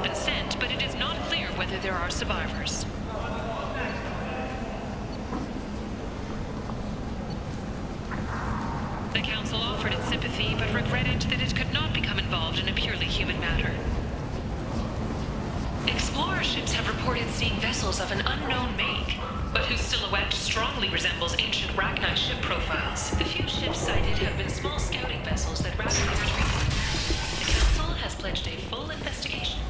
been sent, but it is not clear whether there are survivors. The Council offered its sympathy, but regretted that it could not become involved in a purely human matter. Explorer ships have reported seeing vessels of an unknown make, but whose silhouette strongly resembles ancient Rachni ship profiles. The few ships sighted have been small scouting vessels that rapidly retreated. The Council has pledged a full investigation.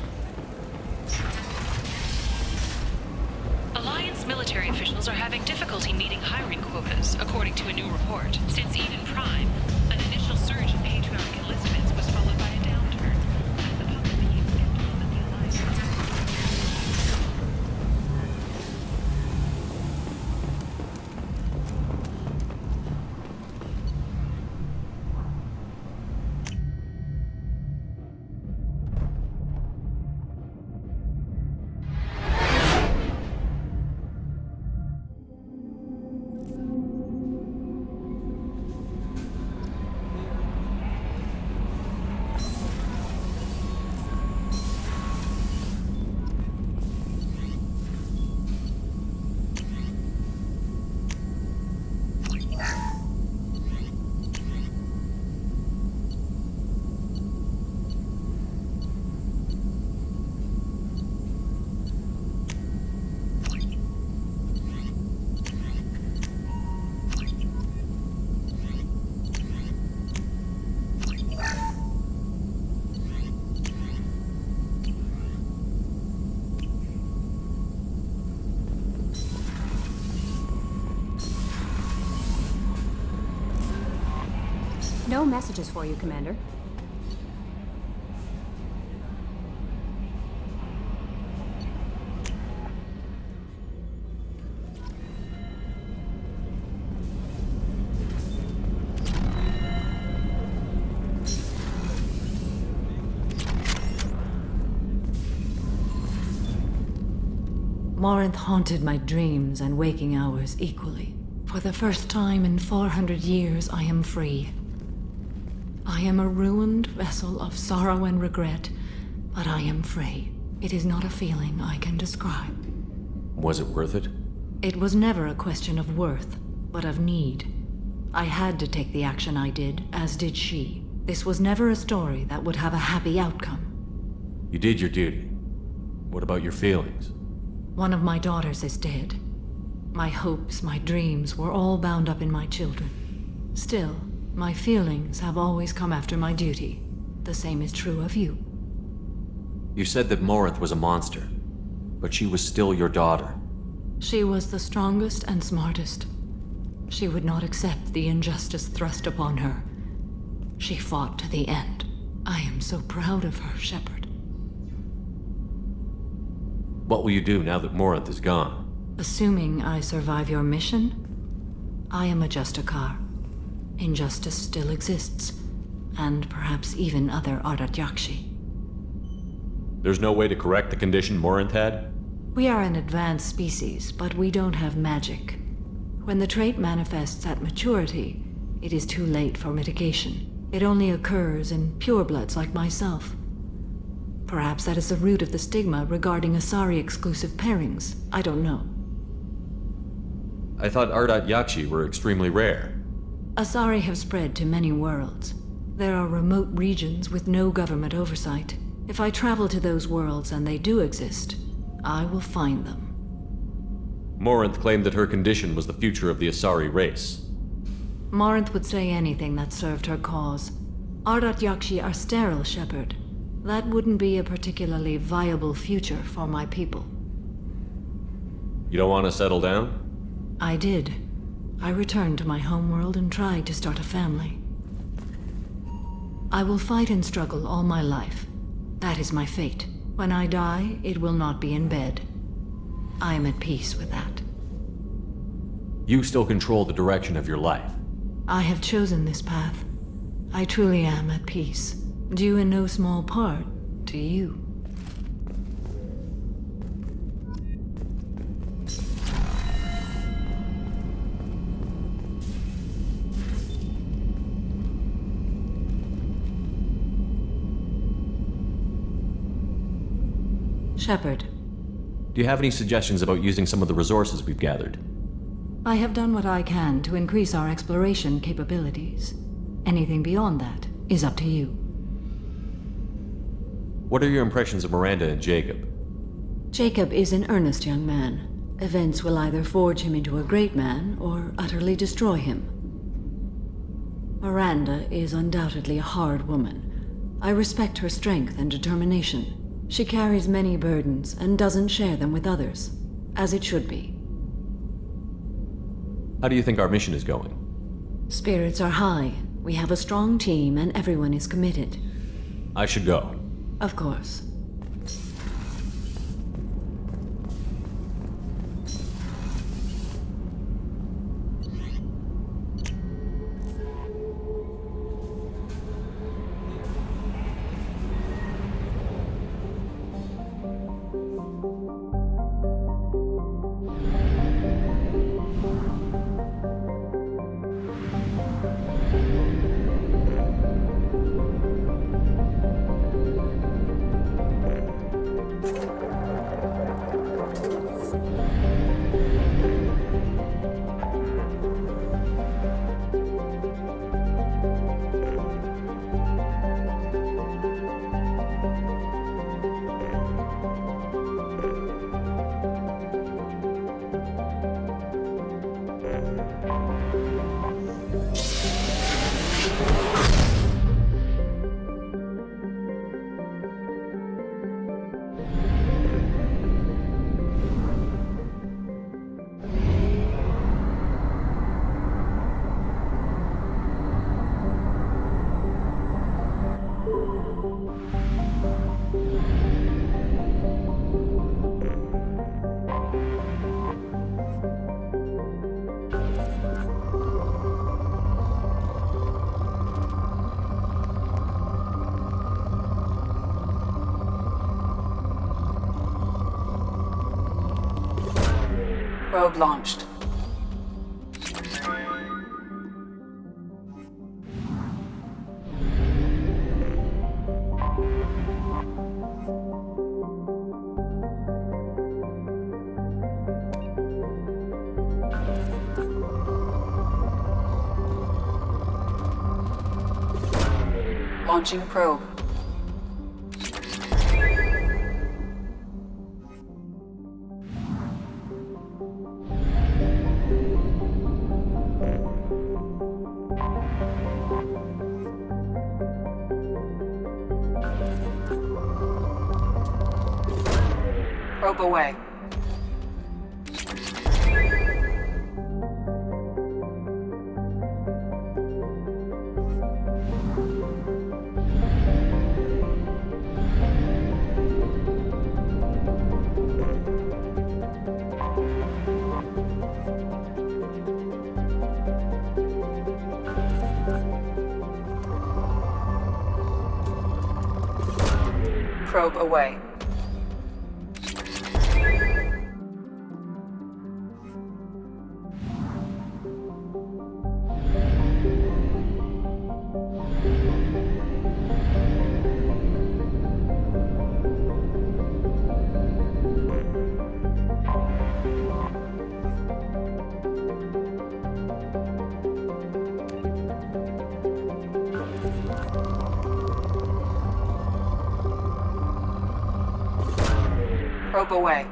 Alliance military officials are having difficulty meeting hiring quotas, according to a new report. Since Eden Prime, an initial surge in patriarch enlistments was followed by a downturn. The public became skeptical that the Alliance... No messages for you, Commander. Morinth haunted my dreams and waking hours equally. For the first time in 400 years, I am free. I am a ruined vessel of sorrow and regret, but I am free. It is not a feeling I can describe. Was it worth it? It was never a question of worth, but of need. I had to take the action I did, as did she. This was never a story that would have a happy outcome. You did your duty. What about your feelings? One of my daughters is dead. My hopes, my dreams were all bound up in my children. Still, my feelings have always come after my duty. The same is true of you. You said that Morinth was a monster, but she was still your daughter. She was the strongest and smartest. She would not accept the injustice thrust upon her. She fought to the end. I am so proud of her, Shepard. What will you do now that Morinth is gone? Assuming I survive your mission, I am a Justicar. Injustice still exists, and perhaps even other Ardat-Yakshi. There's no way to correct the condition Morinth had? We are an advanced species, but we don't have magic. When the trait manifests at maturity, it is too late for mitigation. It only occurs in purebloods like myself. Perhaps that is the root of the stigma regarding Asari-exclusive pairings. I don't know. I thought Ardat-Yakshi were extremely rare. Asari have spread to many worlds. There are remote regions with no government oversight. If I travel to those worlds and they do exist, I will find them. Morinth claimed that her condition was the future of the Asari race. Morinth would say anything that served her cause. Ardat-Yakshi are sterile, Shepard. That wouldn't be a particularly viable future for my people. You don't want to settle down? I did. I returned to my homeworld and tried to start a family. I will fight and struggle all my life. That is my fate. When I die, it will not be in bed. I am at peace with that. You still control the direction of your life. I have chosen this path. I truly am at peace, due in no small part to you. Shepard. Do you have any suggestions about using some of the resources we've gathered? I have done what I can to increase our exploration capabilities. Anything beyond that is up to you. What are your impressions of Miranda and Jacob? Jacob is an earnest young man. Events will either forge him into a great man or utterly destroy him. Miranda is undoubtedly a hard woman. I respect her strength and determination. She carries many burdens and doesn't share them with others, as it should be. How do you think our mission is going? Spirits are high. We have a strong team and everyone is committed. I should go. Of course. Probe launched. Launching probe. Probe away. Probe away. Probe away.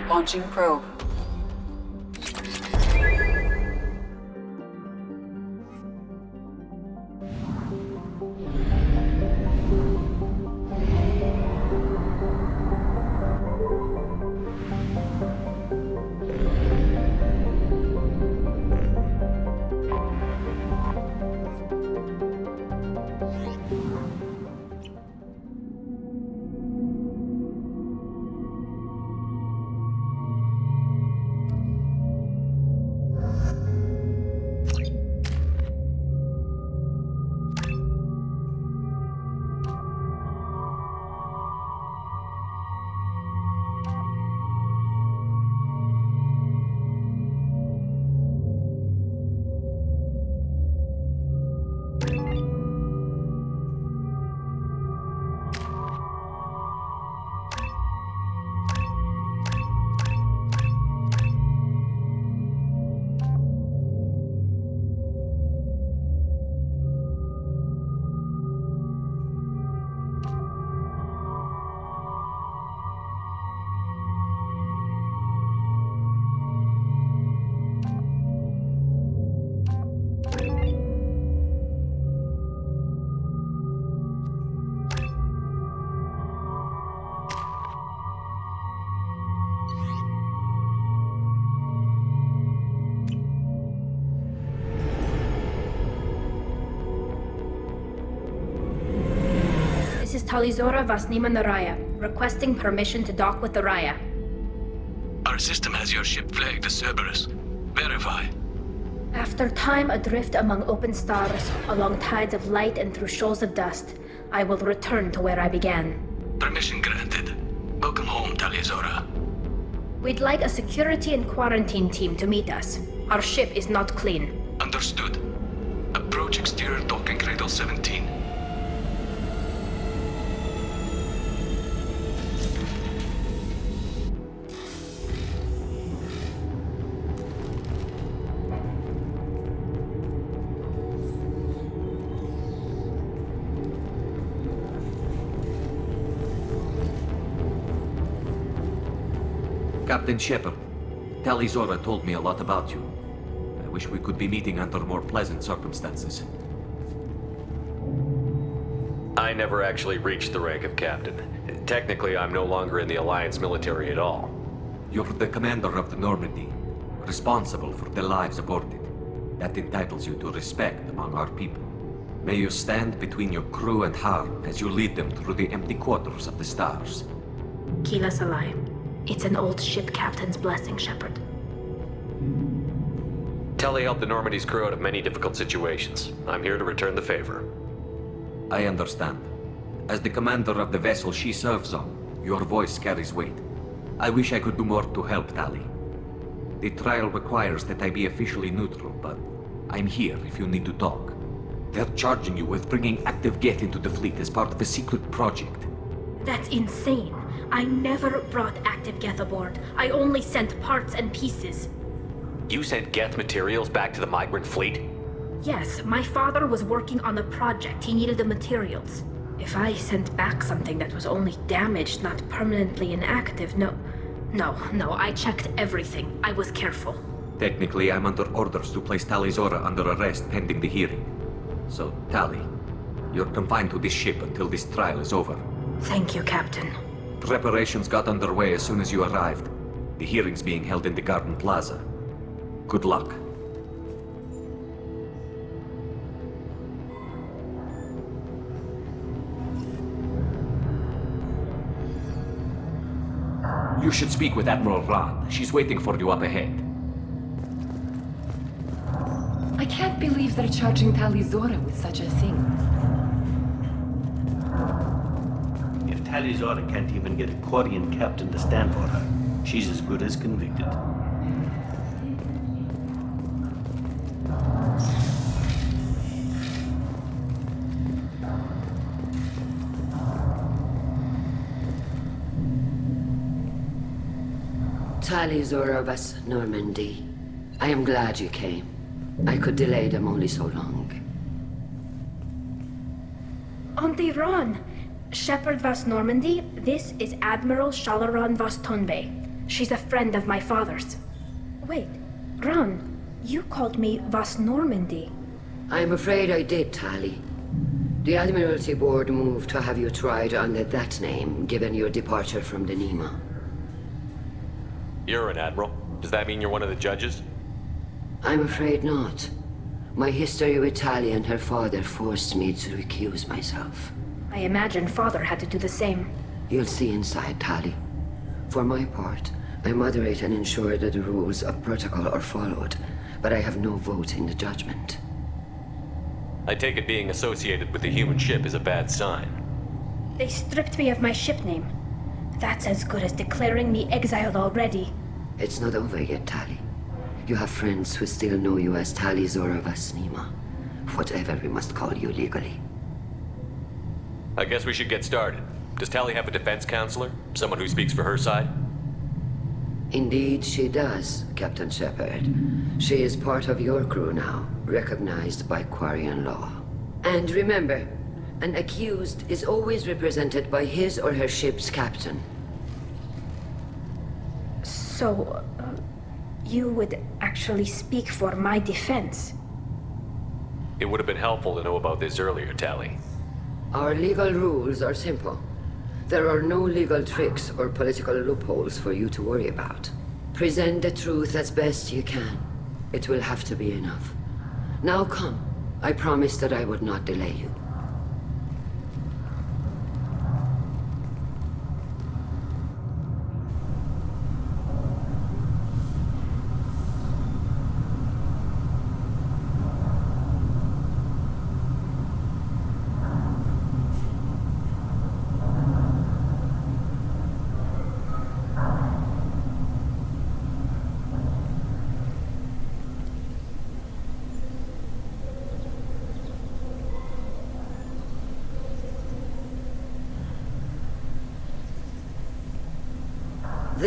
Launching probe. Talizora Vasnima Naraya, requesting permission to dock with Aria. Our system has your ship flagged as Cerberus. Verify. After time adrift among open stars, along tides of light and through shoals of dust, I will return to where I began. Permission granted. Welcome home, Talizora. We'd like a security and quarantine team to meet us. Our ship is not clean. Understood. Approach exterior docking cradle 17. Captain Shepard, Talizora told me a lot about you. I wish we could be meeting under more pleasant circumstances. I never actually reached the rank of captain. Technically, I'm no longer in the Alliance military at all. You're the commander of the Normandy, responsible for the lives aborted. That entitles you to respect among our people. May you stand between your crew and harm as you lead them through the empty quarters of the stars. Kila Salai. It's an old ship captain's blessing, Shepard. Tali helped the Normandy's crew out of many difficult situations. I'm here to return the favor. I understand. As the commander of the vessel she serves on, your voice carries weight. I wish I could do more to help Tali. The trial requires that I be officially neutral, but I'm here if you need to talk. They're charging you with bringing active Geth into the fleet as part of a secret project. That's insane. I never brought active Geth aboard. I only sent parts and pieces. You sent Geth materials back to the migrant fleet? Yes, my father was working on a project. He needed the materials. If I sent back something that was only damaged, not permanently inactive, no, I checked everything. I was careful. Technically, I'm under orders to place Talizora under arrest pending the hearing. So, Tali, you're confined to this ship until this trial is over. Thank you, Captain. Preparations got underway as soon as you arrived. The hearing's being held in the Garden Plaza. Good luck. You should speak with Admiral Rand. She's waiting for you up ahead. I can't believe they're charging Talizora with such a thing. If Talizora can't even get a Quarian captain to stand for her, she's as good as convicted. Talizora vas Normandy. I am glad you came. I could delay them only so long. Auntie Ron! Shepard vas Normandy, this is Admiral Shalaran vas Tonbe. She's a friend of my father's. Wait, Ron, you called me vas Normandy. I'm afraid I did, Tali. The Admiralty Board moved to have you tried under that name, given your departure from the Nima. You're an admiral. Does that mean you're one of the judges? I'm afraid not. My history with Tali and her father forced me to recuse myself. I imagine father had to do the same. You'll see inside, Tali. For my part, I moderate and ensure that the rules of protocol are followed, but I have no vote in the judgment. I take it being associated with the human ship is a bad sign. They stripped me of my ship name. That's as good as declaring me exiled already. It's not over yet, Tali. You have friends who still know you as Talizora vas Nima. Whatever we must call you legally. I guess we should get started. Does Tali have a defense counselor? Someone who speaks for her side? Indeed she does, Captain Shepard. She is part of your crew now, recognized by Quarian law. And remember, an accused is always represented by his or her ship's captain. So, you would actually speak for my defense? It would have been helpful to know about this earlier, Tali. Our legal rules are simple. There are no legal tricks or political loopholes for you to worry about. Present the truth as best you can. It will have to be enough. Now come. I promised that I would not delay you.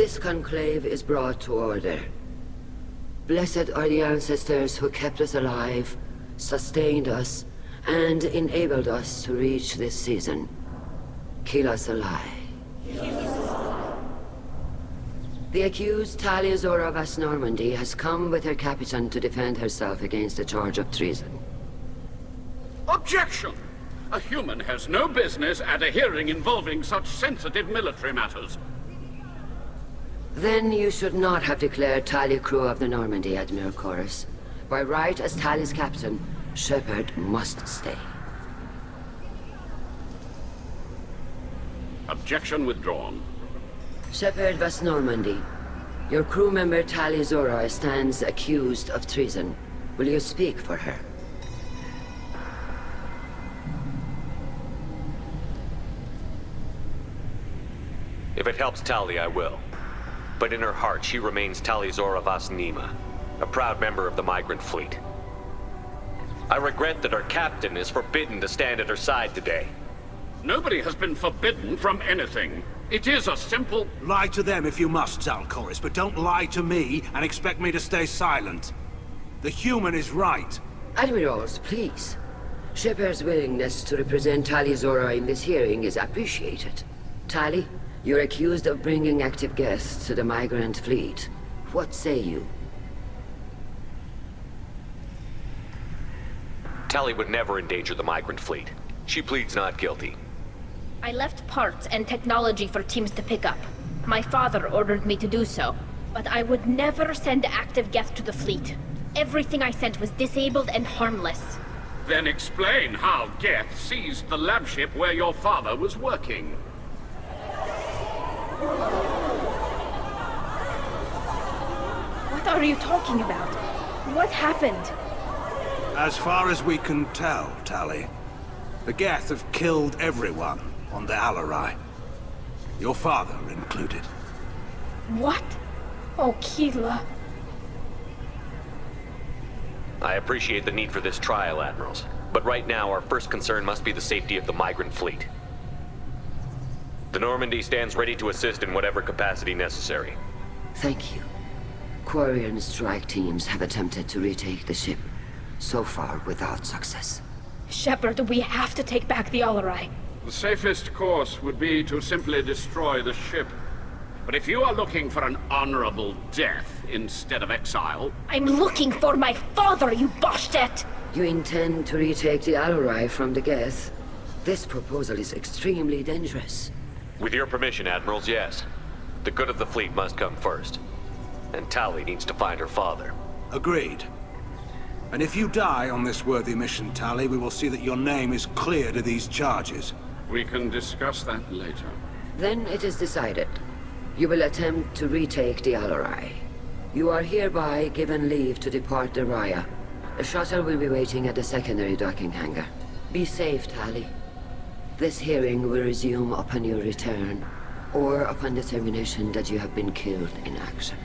This conclave is brought to order. Blessed are the ancestors who kept us alive, sustained us, and enabled us to reach this season. Keep us alive. The accused Tali of Vas Normandy has come with her captain to defend herself against a charge of treason. Objection! A human has no business at a hearing involving such sensitive military matters. Then you should not have declared Tali crew of the Normandy, Admiral Chorus. By right as Tali's captain, Shepard must stay. Objection withdrawn. Shepard Vas Normandy, your crew member Tali Zora stands accused of treason. Will you speak for her? If it helps Tali, I will. But in her heart, she remains Tali Zora Vas Nima, a proud member of the migrant fleet. I regret that her captain is forbidden to stand at her side today. Nobody has been forbidden from anything. It is a simple... Lie to them if you must, Zalcoris, but don't lie to me and expect me to stay silent. The human is right. Admirals, please. Shepard's willingness to represent Tali Zora in this hearing is appreciated. Tali, you're accused of bringing active guests to the migrant fleet. What say you? Tali would never endanger the migrant fleet. She pleads not guilty. I left parts and technology for teams to pick up. My father ordered me to do so, but I would never send active guests to the fleet. Everything I sent was disabled and harmless. Then explain how Geth seized the lab ship where your father was working. What are you talking about? What happened? As far as we can tell, Tali, the Geth have killed everyone on the Aria. Your father included. What? Oh, Keela. I appreciate the need for this trial, Admirals. But right now, our first concern must be the safety of the migrant fleet. The Normandy stands ready to assist in whatever capacity necessary. Thank you. Quarian strike teams have attempted to retake the ship, so far without success. Shepard, we have to take back the Aria. The safest course would be to simply destroy the ship. But if you are looking for an honorable death instead of exile... I'm looking for my father, you bastet! You intend to retake the Aria from the Geth? This proposal is extremely dangerous. With your permission, Admirals, yes. The good of the fleet must come first. And Tali needs to find her father. Agreed. And if you die on this worthy mission, Tali, we will see that your name is cleared of these charges. We can discuss that later. Then it is decided. You will attempt to retake the Aria. You are hereby given leave to depart the Raya. A shuttle will be waiting at the secondary docking hangar. Be safe, Tali. This hearing will resume upon your return, or upon determination that you have been killed in action.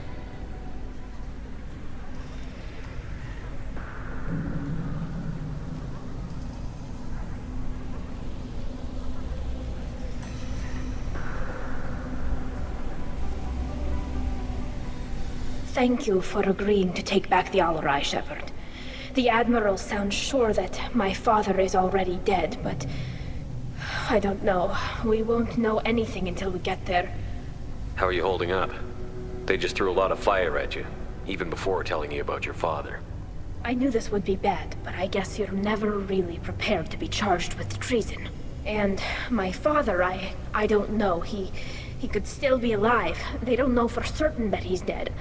Thank you for agreeing to take back the Aria, Shepard. The Admiral sounds sure that my father is already dead, but... I don't know. We won't know anything until we get there. How are you holding up? They just threw a lot of fire at you, even before telling you about your father. I knew this would be bad, but I guess you're never really prepared to be charged with treason. And my father, I don't know. He could still be alive. They don't know for certain that he's dead.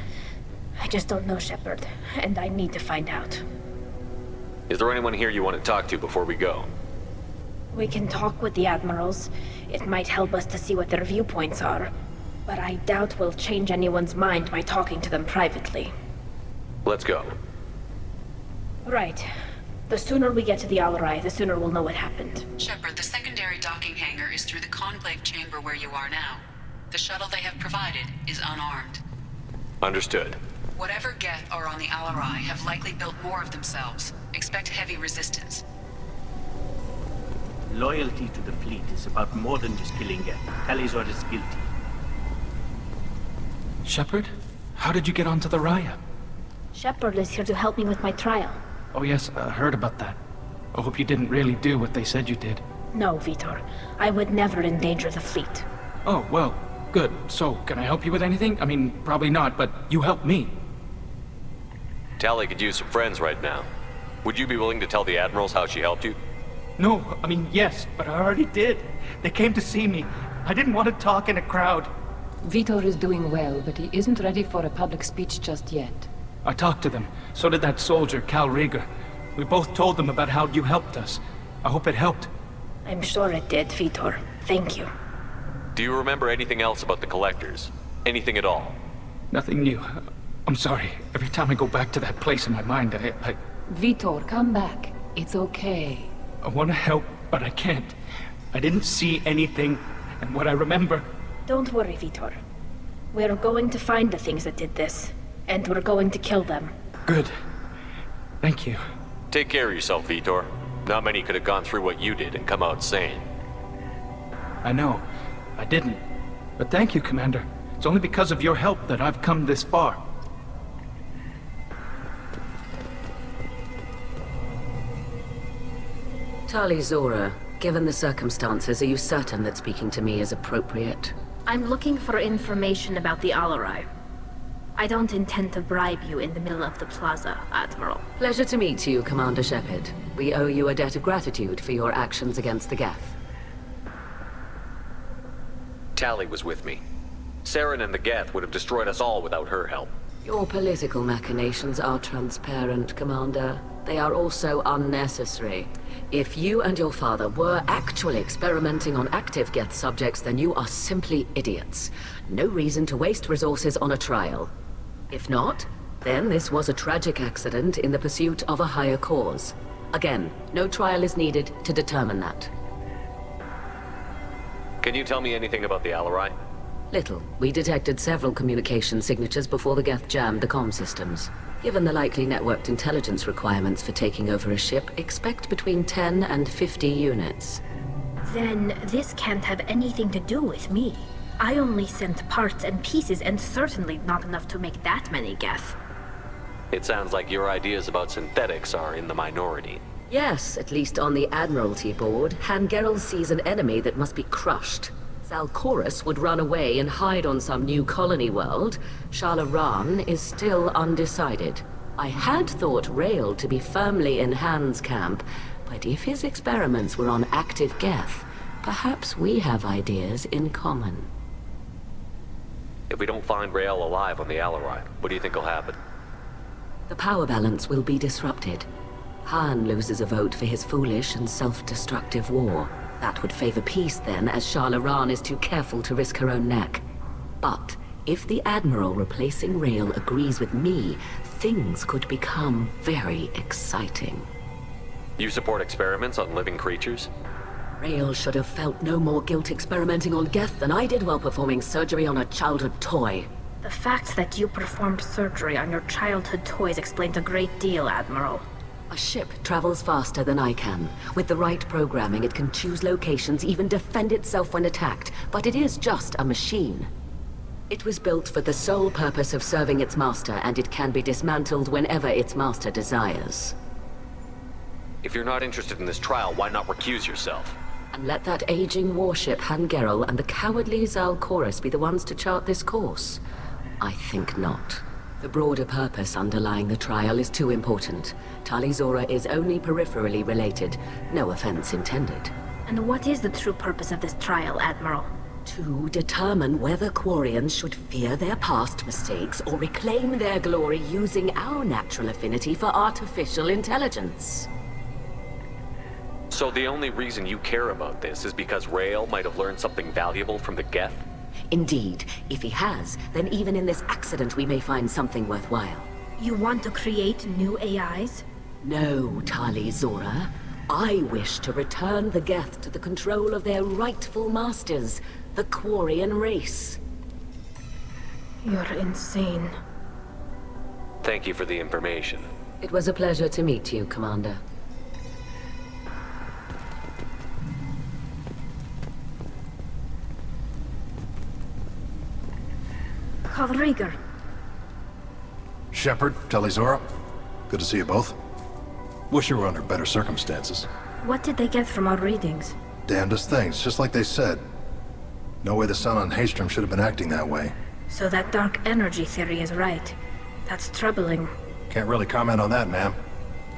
I just don't know, Shepard, and I need to find out. Is there anyone here you want to talk to before we go? We can talk with the Admirals. It might help us to see what their viewpoints are. But I doubt we'll change anyone's mind by talking to them privately. Let's go. Right. The sooner we get to the Aria, the sooner we'll know what happened. Shepard, the secondary docking hangar is through the conclave chamber where you are now. The shuttle they have provided is unarmed. Understood. Whatever Geth are on the Aria have likely built more of themselves. Expect heavy resistance. Loyalty to the fleet is about more than just killing Geth. Tali's orders guilty. Shepard? How did you get onto the Raya? Shepard is here to help me with my trial. Oh yes, I heard about that. I hope you didn't really do what they said you did. No, Vitor. I would never endanger the fleet. Oh, well, good. So, can I help you with anything? I mean, probably not, but you helped me. Tali could use some friends right now. Would you be willing to tell the admirals how she helped you? No, I mean, yes, but I already did. They came to see me. I didn't want to talk in a crowd. Vitor is doing well, but he isn't ready for a public speech just yet. I talked to them. So did that soldier, Cal Rieger. We both told them about how you helped us. I hope it helped. I'm sure it did, Vitor. Thank you. Do you remember anything else about the Collectors? Anything at all? Nothing new. I'm sorry. Every time I go back to that place in my mind, I... Vitor, come back. It's okay. I want to help, but I can't. I didn't see anything, and what I remember... Don't worry, Vitor. We're going to find the things that did this, and we're going to kill them. Good. Thank you. Take care of yourself, Vitor. Not many could have gone through what you did and come out sane. I know. I didn't. But thank you, Commander. It's only because of your help that I've come this far. Tali Zora, given the circumstances, are you certain that speaking to me is appropriate? I'm looking for information about the Alarai. I don't intend to bribe you in the middle of the plaza, Admiral. Pleasure to meet you, Commander Shepard. We owe you a debt of gratitude for your actions against the Geth. Tali was with me. Saren and the Geth would have destroyed us all without her help. Your political machinations are transparent, Commander. They are also unnecessary. If you and your father were actually experimenting on active Geth subjects, then you are simply idiots. No reason to waste resources on a trial. If not, then this was a tragic accident in the pursuit of a higher cause. Again, no trial is needed to determine that. Can you tell me anything about the Alarai? Little. We detected several communication signatures before the Geth jammed the comm systems. Given the likely networked intelligence requirements for taking over a ship, expect between 10 and 50 units. Then this can't have anything to do with me. I only sent parts and pieces, and certainly not enough to make that many Geth. It sounds like your ideas about synthetics are in the minority. Yes, at least on the Admiralty board, Hangerel sees an enemy that must be crushed. Zalcorus would run away and hide on some new colony world. Shalaran is still undecided. I had thought Rail to be firmly in Han's camp, but if his experiments were on active Geth, perhaps we have ideas in common. If we don't find Rael alive on the Alarai, what do you think will happen? The power balance will be disrupted. Han loses a vote for his foolish and self-destructive war. That would favor peace then, as Shalaran is too careful to risk her own neck. But if the Admiral replacing Rael agrees with me, things could become very exciting. You support experiments on living creatures? Rael should have felt no more guilt experimenting on Geth than I did while performing surgery on a childhood toy. The fact that you performed surgery on your childhood toys explains a great deal, Admiral. A ship travels faster than I can. With the right programming, it can choose locations, even defend itself when attacked. But it is just a machine. It was built for the sole purpose of serving its master, and it can be dismantled whenever its master desires. If you're not interested in this trial, why not recuse yourself? And let that aging warship Hangerel and the cowardly Zalcorus be the ones to chart this course? I think not. The broader purpose underlying the trial is too important. Tali Zora is only peripherally related. No offense intended. And what is the true purpose of this trial, Admiral? To determine whether Quarians should fear their past mistakes or reclaim their glory using our natural affinity for artificial intelligence. So the only reason you care about this is because Rael might have learned something valuable from the Geth? Indeed. If he has, then even in this accident we may find something worthwhile. You want to create new AIs? No, Tali Zora. I wish to return the Geth to the control of their rightful masters, the Quarian race. You're insane. Thank you for the information. It was a pleasure to meet you, Commander. Father Rieger. Shepard, Zora. Good to see you both. Wish you were under better circumstances. What did they get from our readings? Damnedest things, just like they said. No way the sun on Haystrom should have been acting that way. So that dark energy theory is right. That's troubling. Can't really comment on that, ma'am.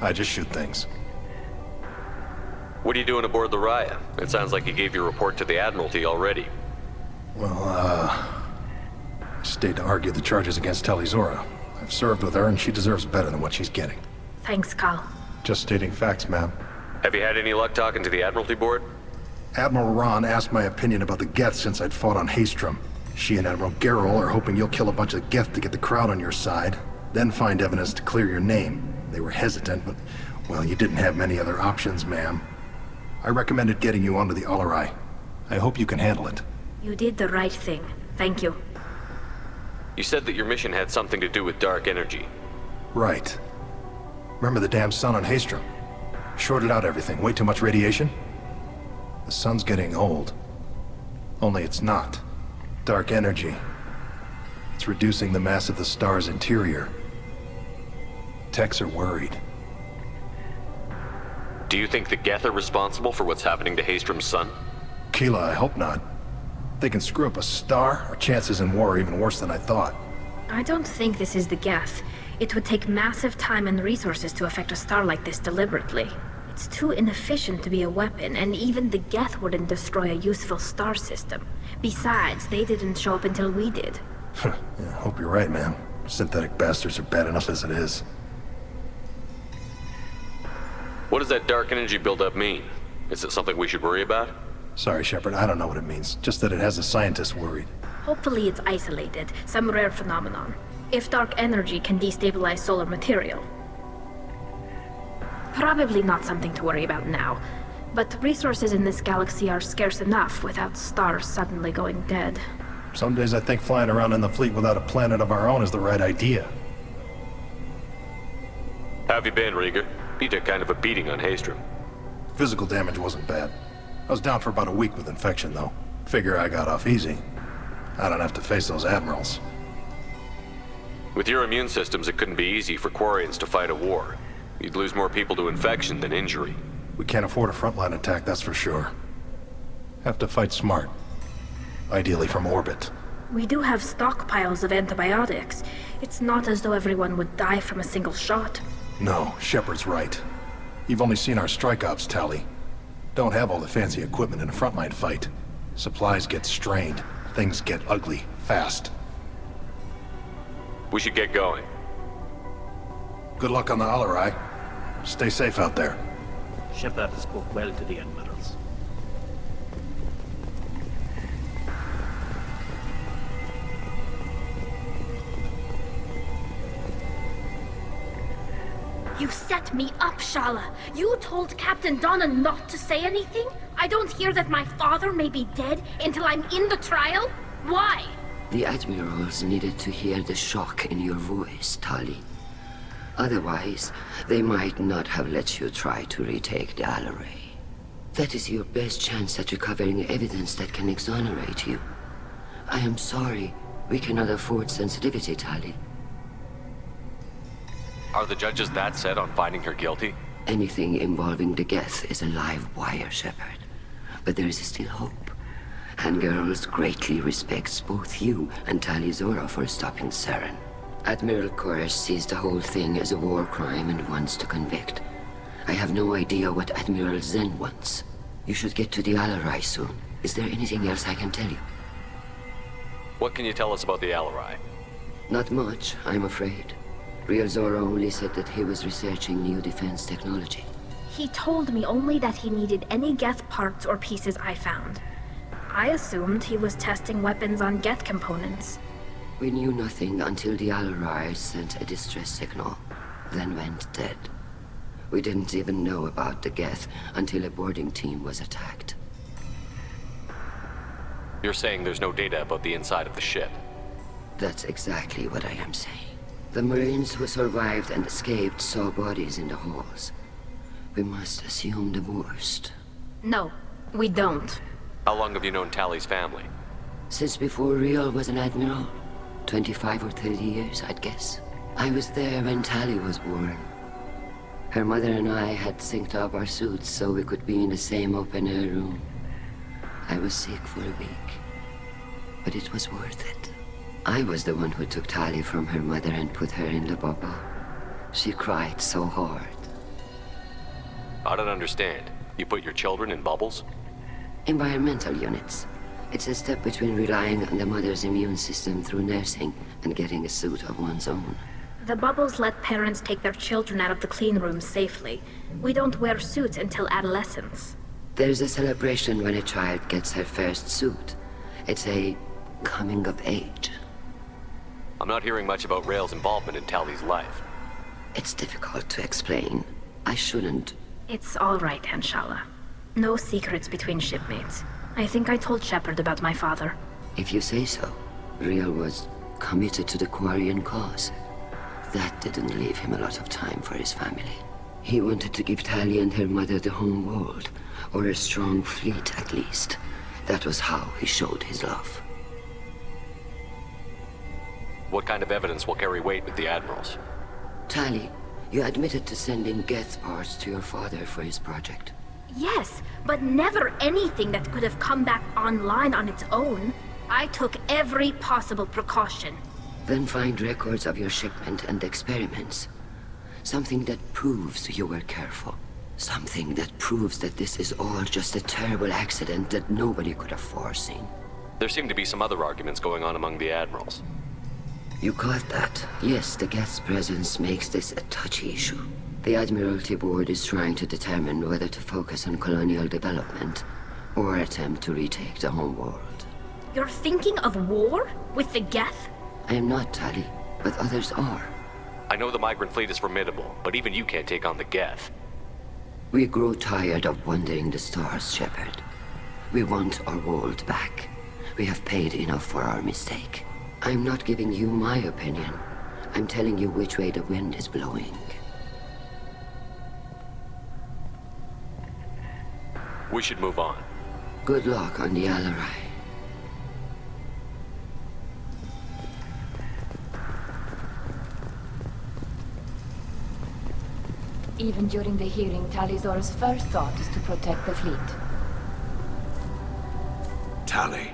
I just shoot things. What are you doing aboard the Raya? It sounds like you gave your report to the Admiralty already. Well, I stayed to argue the charges against Zora. I've served with her, and she deserves better than what she's getting. Thanks, Cal. Just stating facts, ma'am. Have you had any luck talking to the Admiralty board? Admiral Ron asked my opinion about the Geth since I'd fought on Haystrom. She and Admiral Gerrel are hoping you'll kill a bunch of Geth to get the crowd on your side, then find evidence to clear your name. They were hesitant, but, well, you didn't have many other options, ma'am. I recommended getting you onto the Alarai. I hope you can handle it. You did the right thing. Thank you. You said that your mission had something to do with dark energy. Right. Remember the damn sun on Haystrom? Shorted out everything. Way too much radiation? The sun's getting old. Only it's not. Dark energy. It's reducing the mass of the star's interior. Techs are worried. Do you think the Geth are responsible for what's happening to Haystrom's sun? Keela, I hope not. They can screw up a star, our chances in war are even worse than I thought. I don't think this is the Geth. It would take massive time and resources to affect a star like this deliberately. It's too inefficient to be a weapon, and even the Geth wouldn't destroy a useful star system. Besides, they didn't show up until we did. Yeah, hope you're right, man. Synthetic bastards are bad enough as it is. What does that dark energy buildup mean? Is it something we should worry about? Sorry, Shepard, I don't know what it means. Just that it has the scientists worried. Hopefully it's isolated, some rare phenomenon. If dark energy can destabilize solar material. Probably not something to worry about now, but resources in this galaxy are scarce enough without stars suddenly going dead. Some days I think flying around in the fleet without a planet of our own is the right idea. How have you been, Rieger? You took kind of a beating on Haystrom. Physical damage wasn't bad. I was down for about a week with infection, though. Figure I got off easy. I don't have to face those admirals. With your immune systems, it couldn't be easy for Quarians to fight a war. You'd lose more people to infection than injury. We can't afford a frontline attack, that's for sure. Have to fight smart. Ideally from orbit. We do have stockpiles of antibiotics. It's not as though everyone would die from a single shot. No, Shepard's right. You've only seen our strike ops, Tali. Don't have all the fancy equipment in a frontline fight. Supplies get strained. Things get ugly, fast. We should get going. Good luck on the Alarai. Stay safe out there. Shepard spoke well to the admirals. You set me up, Shala. You told Captain Donna not to say anything? I don't hear that my father may be dead until I'm in the trial? Why? The admirals needed to hear the shock in your voice, Tali. Otherwise, they might not have let you try to retake the Alarai. That is your best chance at recovering evidence that can exonerate you. I am sorry. We cannot afford sensitivity, Tali. Are the judges that set on finding her guilty? Anything involving the Geth is a live wire, Shepard. But there is still hope. And Girls greatly respects both you and Zora for stopping Saren. Admiral Koresh sees the whole thing as a war crime and wants to convict. I have no idea what Admiral Zen wants. You should get to the Alarai soon. Is there anything else I can tell you? What can you tell us about the Alarai? Not much, I'm afraid. Real Zora only said that he was researching new defense technology. He told me only that he needed any Geth parts or pieces I found. I assumed he was testing weapons on Geth components. We knew nothing until the Alarai sent a distress signal, then went dead. We didn't even know about the Geth until a boarding team was attacked. You're saying there's no data about the inside of the ship? That's exactly what I am saying. The Marines who survived and escaped saw bodies in the halls. We must assume the worst. No, we don't. How long have you known Tali's family? Since before Real was an admiral. 25 or 30 years, I'd guess. I was there when Tali was born. Her mother and I had synced up our suits so we could be in the same open-air room. I was sick for a week, but it was worth it. I was the one who took Tali from her mother and put her in the bubble. She cried so hard. I don't understand. You put your children in bubbles? Environmental units. It's a step between relying on the mother's immune system through nursing and getting a suit of one's own. The bubbles let parents take their children out of the clean rooms safely. We don't wear suits until adolescence. There's a celebration when a child gets her first suit. It's a coming of age. I'm not hearing much about Rail's involvement in Tali's life. It's difficult to explain. I shouldn't. It's all right, Anshala. No secrets between shipmates. I think I told Shepard about my father. If you say so. Rail was committed to the Quarian cause. That didn't leave him a lot of time for his family. He wanted to give Tali and her mother the home world, or a strong fleet at least. That was how he showed his love. What kind of evidence will carry weight with the Admirals? Tali, you admitted to sending Geth parts to your father for his project. Yes, but never anything that could have come back online on its own. I took every possible precaution. Then find records of your shipment and experiments. Something that proves you were careful. Something that proves that this is all just a terrible accident that nobody could have foreseen. There seem to be some other arguments going on among the Admirals. You caught that? Yes, the Geth's presence makes this a touchy issue. The Admiralty Board is trying to determine whether to focus on colonial development or attempt to retake the home world. You're thinking of war? With the Geth? I am not, Tali, but others are. I know the migrant fleet is formidable, but even you can't take on the Geth. We grow tired of wandering the stars, Shepard. We want our world back. We have paid enough for our mistake. I'm not giving you my opinion. I'm telling you which way the wind is blowing. We should move on. Good luck on the Aria. Even during the hearing, Tali's first thought is to protect the fleet. Tali,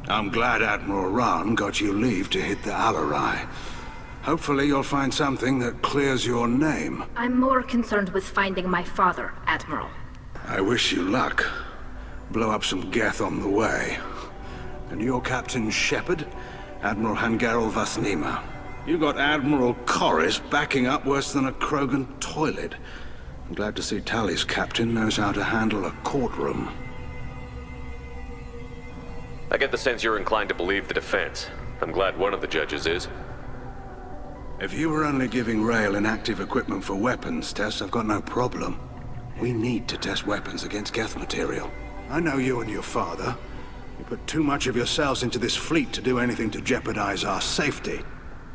I'm glad Admiral Rahn got you leave to hit the Aria. Hopefully you'll find something that clears your name. I'm more concerned with finding my father, Admiral. I wish you luck. Blow up some Geth on the way. And your Captain Shepard, Admiral Hangarel Vasnima. You got Admiral Corris backing up worse than a Krogan toilet. I'm glad to see Tali's captain knows how to handle a courtroom. I get the sense you're inclined to believe the defense. I'm glad one of the judges is. If you were only giving Rail inactive equipment for weapons tests, I've got no problem. We need to test weapons against Geth material. I know you and your father. You put too much of yourselves into this fleet to do anything to jeopardize our safety.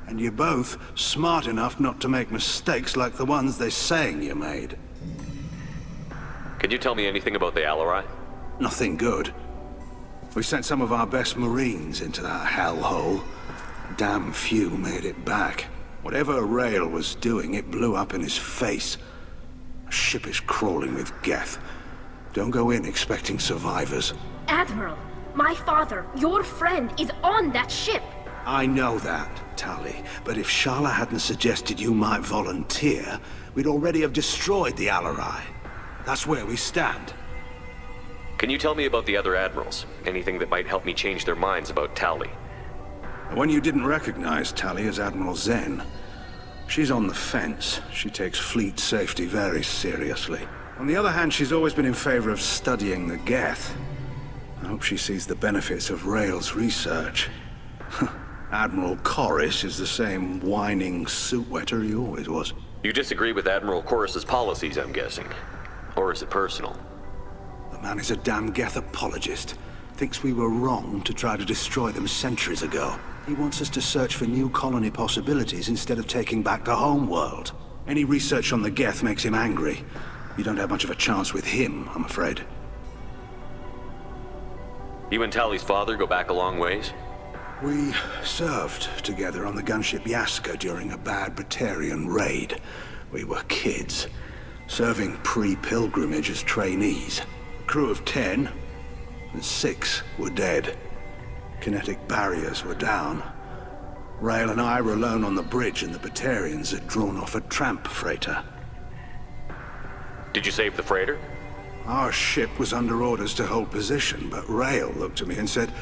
And you're both smart enough not to make mistakes like the ones they're saying you made. Can you tell me anything about the Aria? Nothing good. We sent some of our best Marines into that hellhole. Damn few made it back. Whatever Rail was doing, it blew up in his face. A ship is crawling with Geth. Don't go in expecting survivors. Admiral, my father, your friend, is on that ship. I know that, Tali, but if Shala hadn't suggested you might volunteer, we'd already have destroyed the Aria. That's where we stand. Can you tell me about the other Admirals? Anything that might help me change their minds about Tali? The one you didn't recognize, Tali, is Admiral Zen. She's on the fence. She takes fleet safety very seriously. On the other hand, she's always been in favor of studying the Geth. I hope she sees the benefits of Rail's research. Admiral Corris is the same whining suit-wetter he always was. You disagree with Admiral Corris's policies, I'm guessing. Or is it personal? The man is a damn Geth apologist. Thinks we were wrong to try to destroy them centuries ago. He wants us to search for new colony possibilities instead of taking back the home world. Any research on the Geth makes him angry. You don't have much of a chance with him, I'm afraid. You and Tali's father go back a long ways? We served together on the gunship Yaska during a bad Batarian raid. We were kids, serving pre-pilgrimage as trainees. Crew of 10, and 6 were dead. Kinetic barriers were down. Rail and I were alone on the bridge, and the Batarians had drawn off a tramp freighter. Did you save the freighter? Our ship was under orders to hold position, but Rail looked at me and said,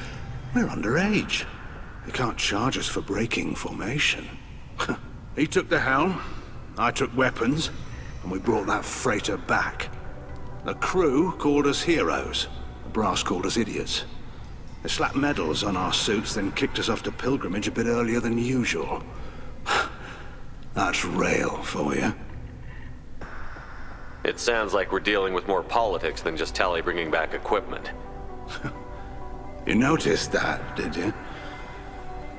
"We're underage. You can't charge us for breaking formation." He took the helm, I took weapons, and we brought that freighter back. The crew called us heroes. The brass called us idiots. They slapped medals on our suits, then kicked us off to pilgrimage a bit earlier than usual. That's Rail for you. It sounds like we're dealing with more politics than just Tali bringing back equipment. You noticed that, did you?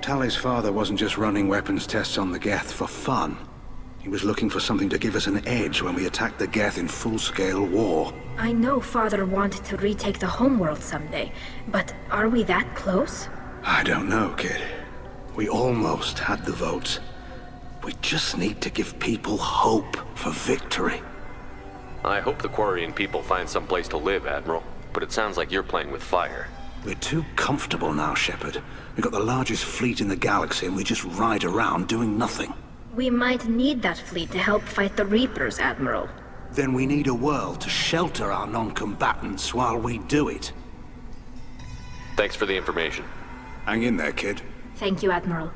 Tali's father wasn't just running weapons tests on the Geth for fun. He was looking for something to give us an edge when we attacked the Geth in full-scale war. I know Father wanted to retake the homeworld someday, but are we that close? I don't know, kid. We almost had the votes. We just need to give people hope for victory. I hope the Quarian people find some place to live, Admiral, but it sounds like you're playing with fire. We're too comfortable now, Shepard. We've got the largest fleet in the galaxy and we just ride around doing nothing. We might need that fleet to help fight the Reapers, Admiral. Then we need a world to shelter our non-combatants while we do it. Thanks for the information. Hang in there, kid. Thank you, Admiral.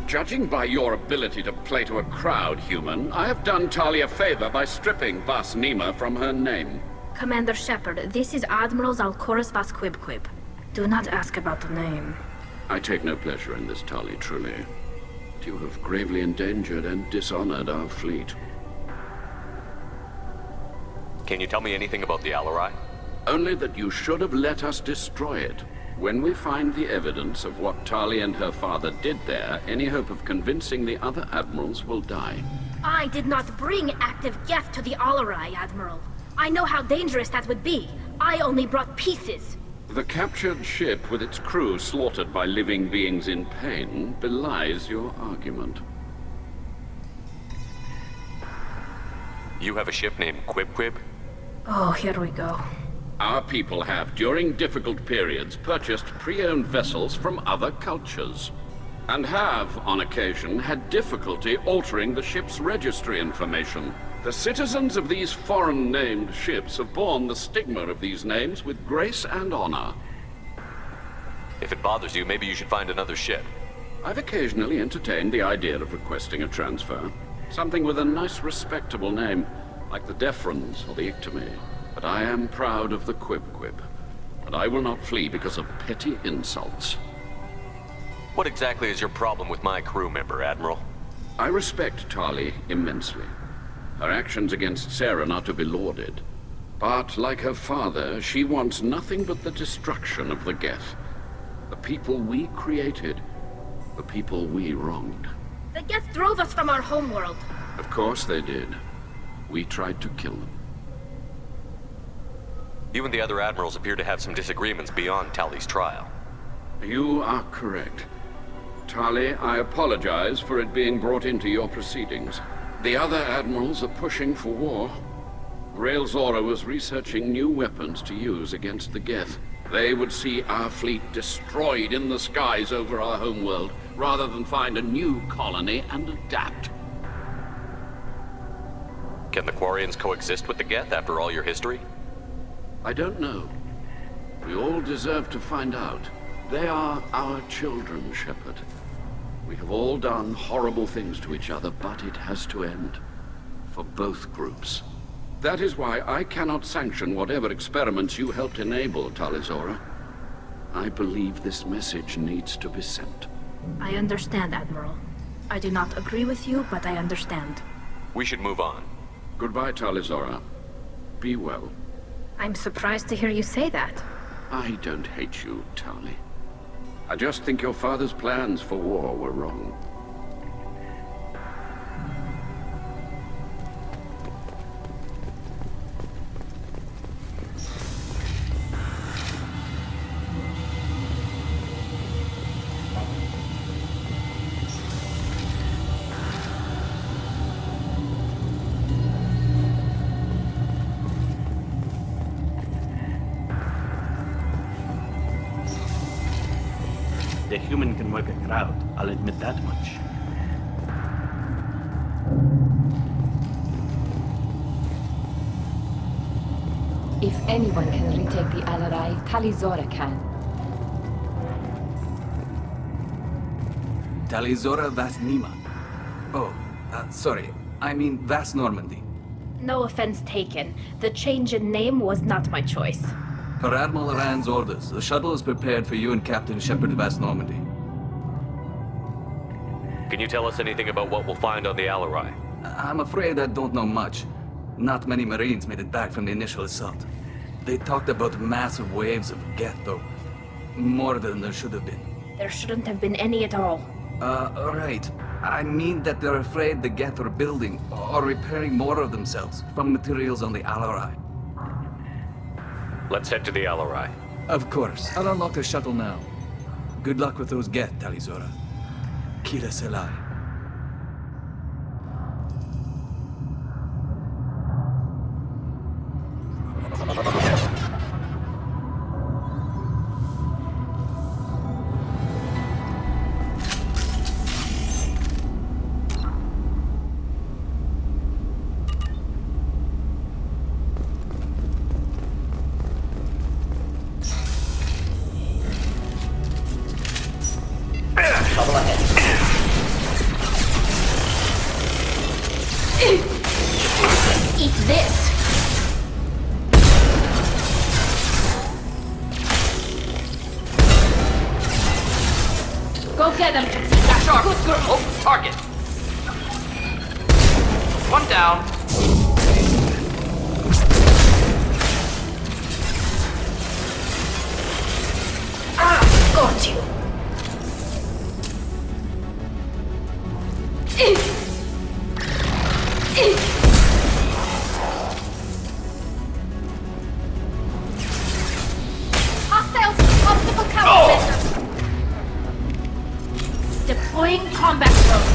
Judging by your ability to play to a crowd, human, I have done Tali a favor by stripping Vas Nima from her name. Commander Shepard, this is Admiral Zalkorus Vas Quibquib. Do not ask about the name. I take no pleasure in this, Tali, truly. But you have gravely endangered and dishonored our fleet. Can you tell me anything about the Alorai? Only that you should have let us destroy it. When we find the evidence of what Tali and her father did there, any hope of convincing the other admirals will die. I did not bring active Geth to the Alarai, Admiral. I know how dangerous that would be. I only brought pieces. The captured ship with its crew slaughtered by living beings in pain belies your argument. You have a ship named Quib? Oh, here we go. Our people have, during difficult periods, purchased pre-owned vessels from other cultures, and have, on occasion, had difficulty altering the ship's registry information. The citizens of these foreign-named ships have borne the stigma of these names with grace and honor. If it bothers you, maybe you should find another ship. I've occasionally entertained the idea of requesting a transfer. Something with a nice, respectable name, like the Defrons or the Ictomy. But I am proud of the Quib, and I will not flee because of petty insults. What exactly is your problem with my crew member, Admiral? I respect Tali immensely. Her actions against Sarah are not to be lauded. But, like her father, she wants nothing but the destruction of the Geth. The people we created, the people we wronged. The Geth drove us from our homeworld. Of course they did. We tried to kill them. You and the other admirals appear to have some disagreements beyond Tali's trial. You are correct. Tali, I apologize for it being brought into your proceedings. The other admirals are pushing for war. Rael Zora was researching new weapons to use against the Geth. They would see our fleet destroyed in the skies over our homeworld, rather than find a new colony and adapt. Can the Quarians coexist with the Geth after all your history? I don't know. We all deserve to find out. They are our children, Shepard. We have all done horrible things to each other, but it has to end. For both groups. That is why I cannot sanction whatever experiments you helped enable, Tali Zora. I believe this message needs to be sent. I understand, Admiral. I do not agree with you, but I understand. We should move on. Goodbye, Tali Zora. Be well. I'm surprised to hear you say that. I don't hate you, Tali. I just think your father's plans for war were wrong. a human can work a crowd, I'll admit that much. If anyone can retake the Aria, Tali Zora can. Tali Zora Vas Nima. Oh, sorry. I mean Vas Normandy. No offense taken. The change in name was not my choice. Per Admiral Rand's orders, the shuttle is prepared for you and Captain Shepard Vas Normandy. Can you tell us anything about what we'll find on the Aria? I'm afraid I don't know much. Not many Marines made it back from the initial assault. They talked about massive waves of Geth, though. More than there should have been. There shouldn't have been any at all. Right. I mean that they're afraid the Geth are building or repairing more of themselves from materials on the Aria. Let's head to the Aria. Of course. I'll unlock the shuttle now. Good luck with those Geth, Tali Zora. Kira Selai. Eat this! Go get him! Yeah, sure. Good girl. Oh, target. One down. Ah! Got you! Hostiles! Optical counter sensor! Deploying combat drone.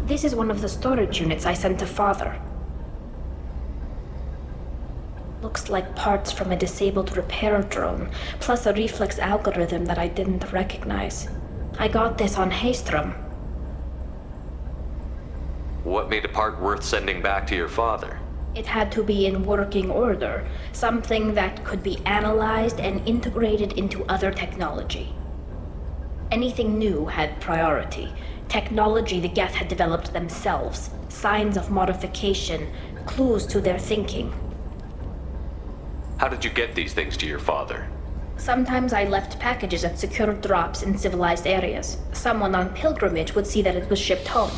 This is one of the storage units I sent to Father. Looks like parts from a disabled repair drone, plus a reflex algorithm that I didn't recognize. I got this on Haystrom. What made a part worth sending back to your father? It had to be in working order, something that could be analyzed and integrated into other technology. Anything new had priority. Technology the Geth had developed themselves, signs of modification, clues to their thinking. How did you get these things to your father? Sometimes I left packages at secure drops in civilized areas. Someone on pilgrimage would see that it was shipped home.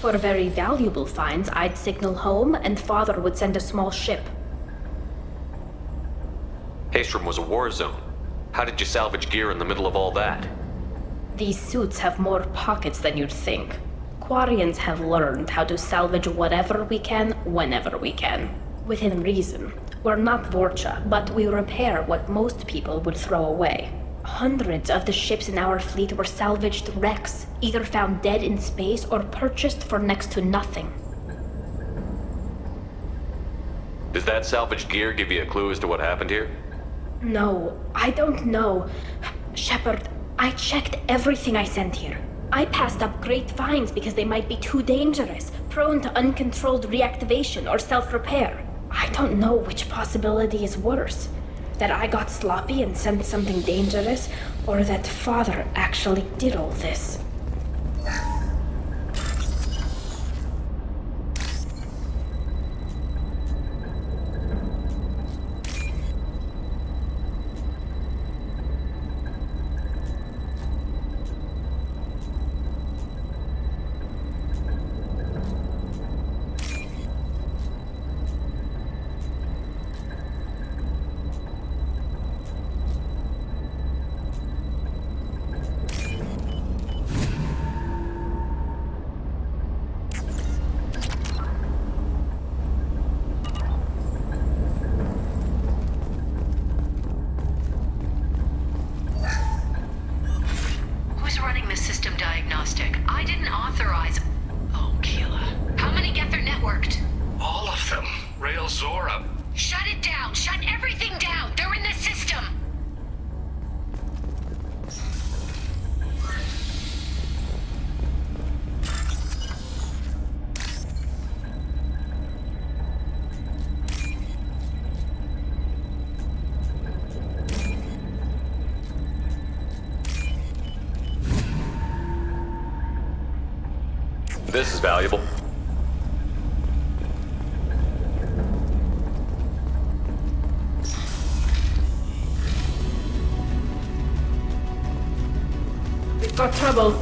For very valuable finds, I'd signal home, and Father would send a small ship. Haystrom was a war zone. How did you salvage gear in the middle of all that? These suits have more pockets than you'd think. Quarians have learned how to salvage whatever we can, whenever we can. Within reason. We're not Vorcha, but we repair what most people would throw away. Hundreds of the ships in our fleet were salvaged wrecks, either found dead in space or purchased for next to nothing. Does that salvaged gear give you a clue as to what happened here? No, I don't know. Shepard, I checked everything I sent here. I passed up great finds because they might be too dangerous, prone to uncontrolled reactivation or self-repair. I don't know which possibility is worse. That I got sloppy and sent something dangerous, or that Father actually did all this. This is valuable. We've got trouble.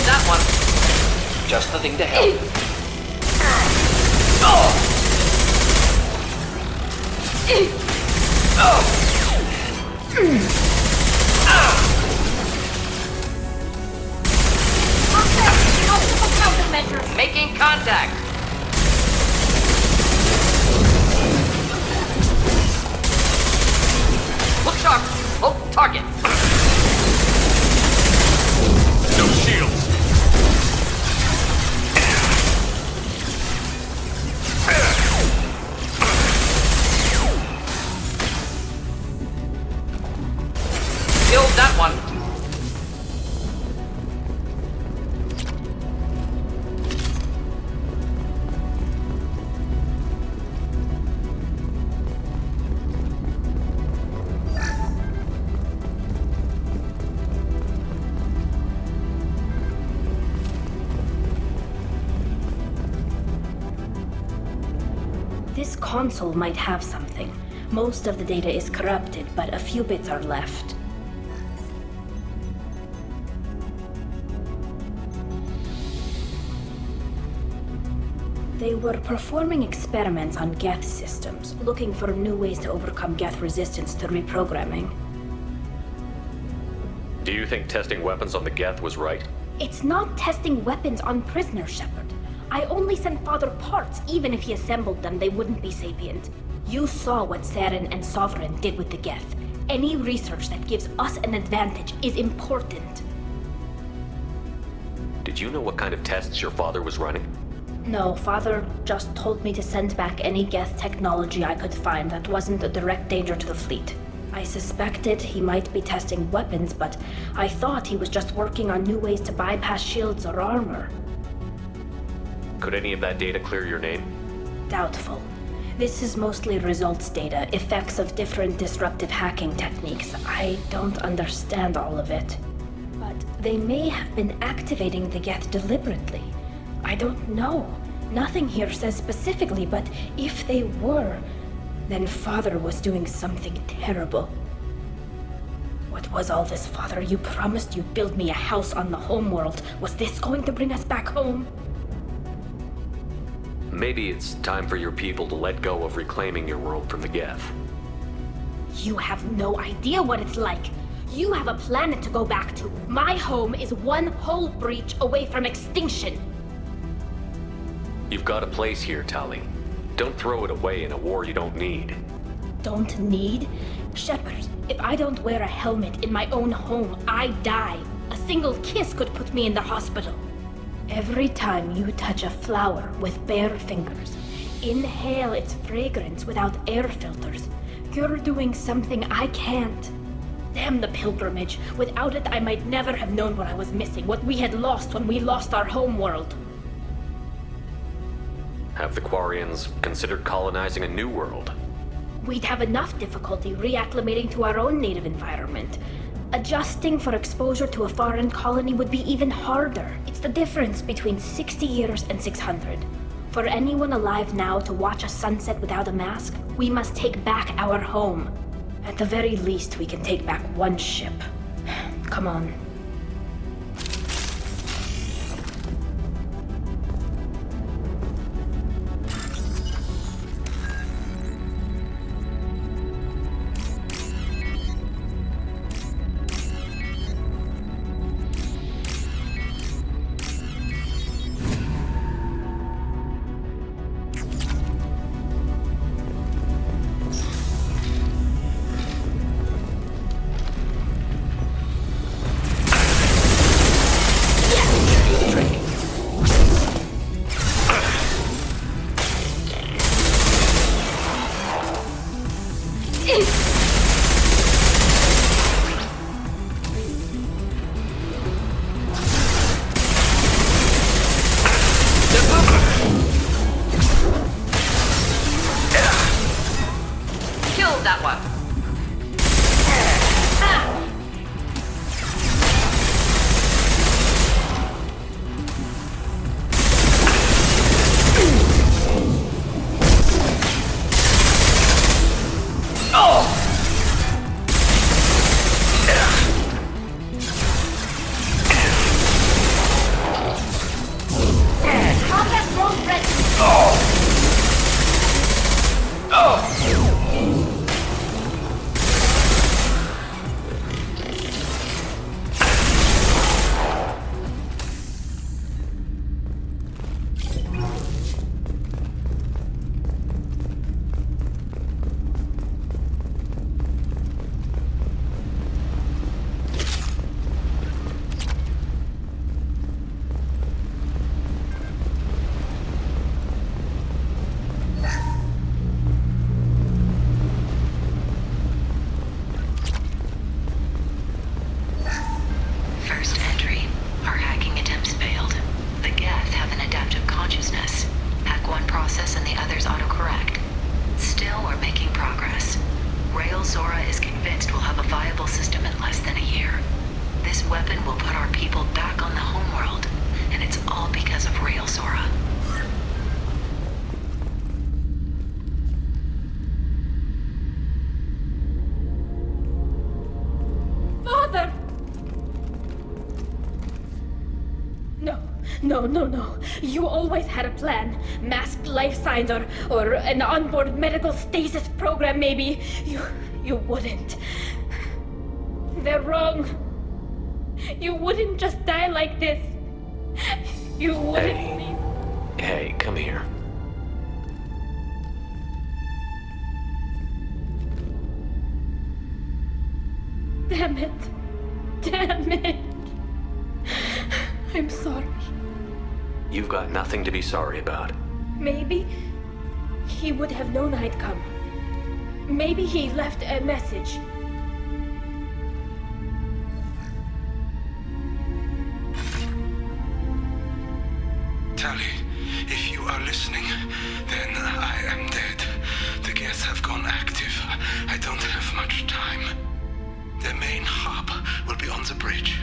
That one. Just the thing to help. Making contact. Look sharp. Oh, target. No shields. Killed that one. This console might have something. Most of the data is corrupted, but a few bits are left. They were performing experiments on Geth systems, looking for new ways to overcome Geth resistance to reprogramming. Do you think testing weapons on the Geth was right? It's not testing weapons on prisoners, Shepard. I only sent Father parts. Even if he assembled them, they wouldn't be sapient. You saw what Saren and Sovereign did with the Geth. Any research that gives us an advantage is important. Did you know what kind of tests your father was running? No, Father just told me to send back any Geth technology I could find that wasn't a direct danger to the fleet. I suspected he might be testing weapons, but I thought he was just working on new ways to bypass shields or armor. Could any of that data clear your name? Doubtful. This is mostly results data, effects of different disruptive hacking techniques. I don't understand all of it. But they may have been activating the Geth deliberately. I don't know. Nothing here says specifically, but if they were, then Father was doing something terrible. What was all this, Father? You promised you'd build me a house on the homeworld. Was this going to bring us back home? Maybe it's time for your people to let go of reclaiming your world from the Geth. You have no idea what it's like. You have a planet to go back to. My home is one hull breach away from extinction. You've got a place here, Tali. Don't throw it away in a war you don't need. Don't need? Shepard, if I don't wear a helmet in my own home, I die. A single kiss could put me in the hospital. Every time you touch a flower with bare fingers, inhale its fragrance without air filters, you're doing something I can't. Damn the pilgrimage. Without it, I might never have known what I was missing, what we had lost when we lost our homeworld. Have the Quarians considered colonizing a new world? We'd have enough difficulty reacclimating to our own native environment. Adjusting for exposure to a foreign colony would be even harder. It's the difference between 60 years and 600. For anyone alive now to watch a sunset without a mask, we must take back our home. At the very least, we can take back one ship. Come on. No. You always had a plan. Masked life signs or an onboard medical stasis program, maybe. You wouldn't. They're wrong. You wouldn't just die like this. You wouldn't. Hey, come here. Damn it. I'm sorry. You've got nothing to be sorry about. Maybe he would have known I'd come. Maybe he left a message. Tali, if you are listening, then I am dead. the bridge.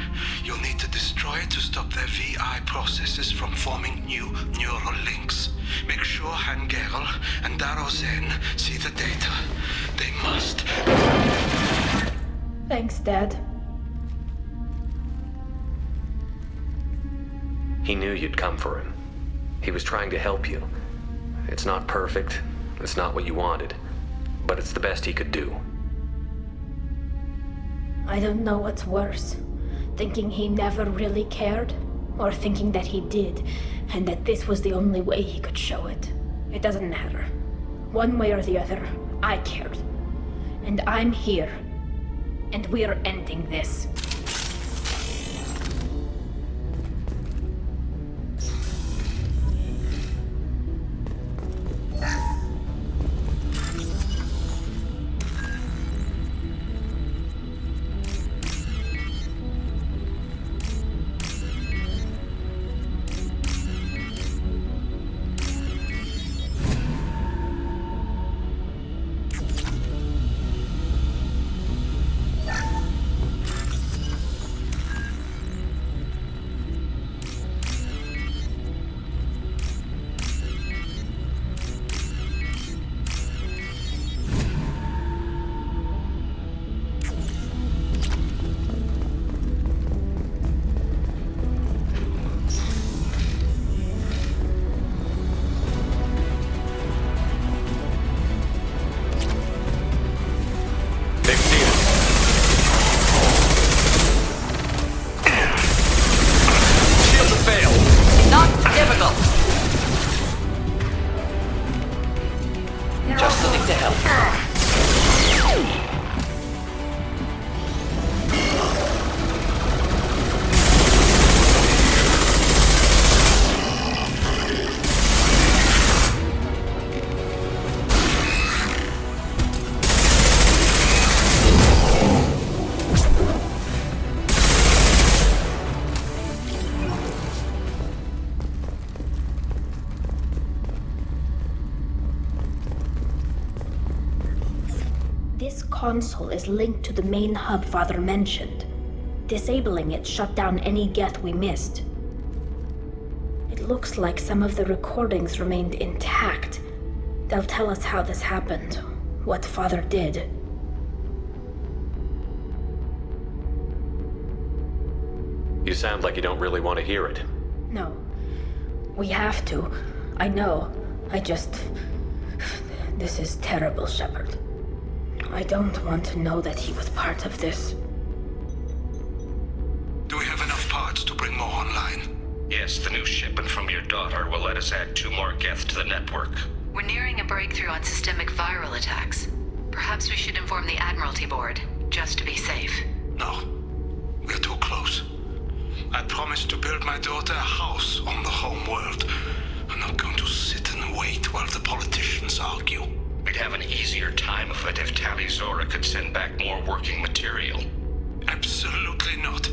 You'll need to destroy it to stop their VI processes from forming new neural links. Make sure Geralt and Daro Zen see the data. They must. Thanks, Dad. He knew you'd come for him. He was trying to help you. It's not perfect. It's not what you wanted. But it's the best he could do. I don't know what's worse. Thinking he never really cared, or thinking that he did, and that this was the only way he could show it. It doesn't matter. One way or the other, I cared. And I'm here. And we're ending this. Console is linked to the main hub Father mentioned. Disabling it shut down any Geth we missed. It looks like some of the recordings remained intact. They'll tell us how this happened, what Father did. You sound like you don't really want to hear it. No. We have to. I know. This is terrible, Shepard. I don't want to know that he was part of this. Do we have enough parts to bring more online? Yes, the new shipment from your daughter will let us add 2 more Geth to the network. We're nearing a breakthrough on systemic viral attacks. Perhaps we should inform the Admiralty Board, just to be safe. No. We're too close. I promised to build my daughter a house on the home world. I'm not going to sit and wait while the politicians argue. We'd have an easier time of it if Tali Zora could send back more working material. Absolutely not.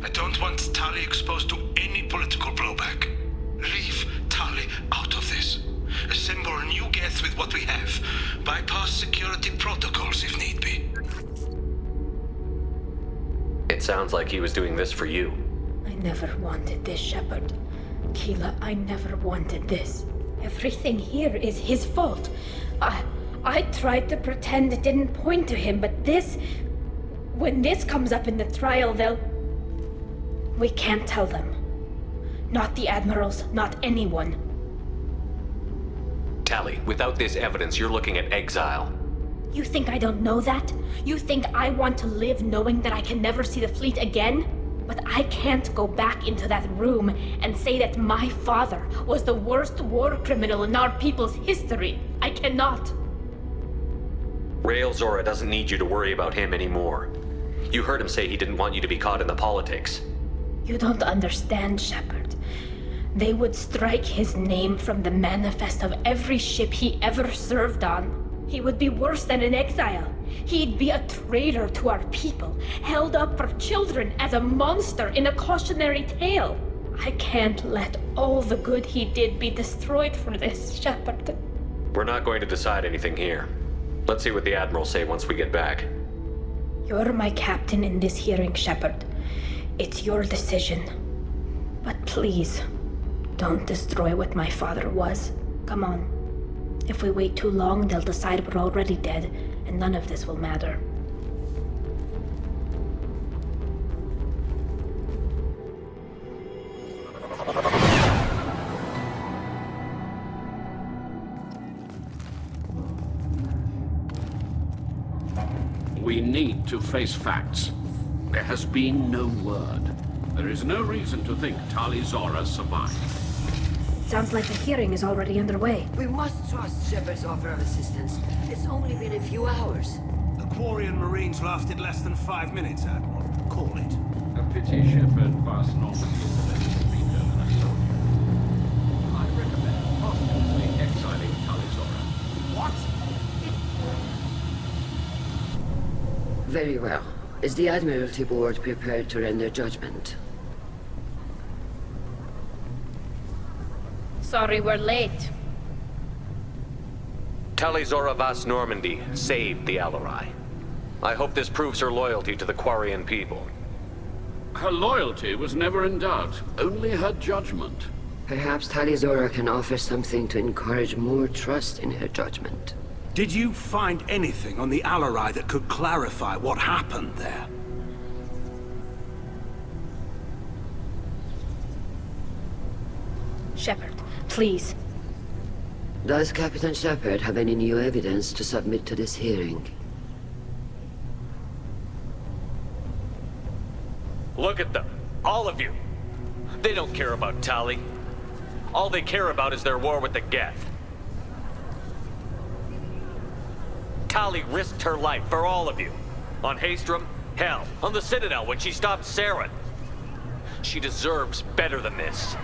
I don't want Tali exposed to any political blowback. Leave Tali out of this. Assemble new Geth with what we have. Bypass security protocols if need be. It sounds like he was doing this for you. I never wanted this, Shepard. Keela, I never wanted this. Everything here is his fault. I tried to pretend it didn't point to him, but when this comes up in the trial, we can't tell them. Not the admirals, not anyone. Tali, without this evidence, you're looking at exile. You think I don't know that? You think I want to live knowing that I can never see the fleet again? But I can't go back into that room and say that my father was the worst war criminal in our people's history. I cannot. Rael Zora doesn't need you to worry about him anymore. You heard him say he didn't want you to be caught in the politics. You don't understand, Shepard. They would strike his name from the manifest of every ship he ever served on. He would be worse than an exile. He'd be a traitor to our people, held up for children as a monster in a cautionary tale. I can't let all the good he did be destroyed for this, Shepard. We're not going to decide anything here. Let's see what the Admirals say once we get back. You're my captain in this hearing, Shepard. It's your decision. But please, don't destroy what my father was. Come on. If we wait too long, they'll decide we're already dead, and none of this will matter. We need to face facts. There has been no word. There is no reason to think Tali Zora survived. Sounds like the hearing is already underway. We must trust Shepard's offer of assistance. It's only been a few hours. The Quarian Marines lasted less than 5 minutes, Admiral. Call it. A pity Shepard vast Normandy is a little weaker than I told you. I recommend possibly exiling Tali Zora. What? Very well. Is the Admiralty Board prepared to render judgment? Sorry we're late. Tali Zora VOST Normandy saved the Alia. I hope this proves her loyalty to the Quarian people. Her loyalty was never in doubt, only her judgment. Perhaps Tali Zora can offer something to encourage more trust in her judgment. Did you find anything on the Alia that could clarify what happened there? Shepard, please. Does Captain Shepard have any new evidence to submit to this hearing? Look at them, all of you. They don't care about Tali. All they care about is their war with the Geth. Tali risked her life for all of you. On Haestrom, hell, on the Citadel when she stopped Saren. She deserves better than this.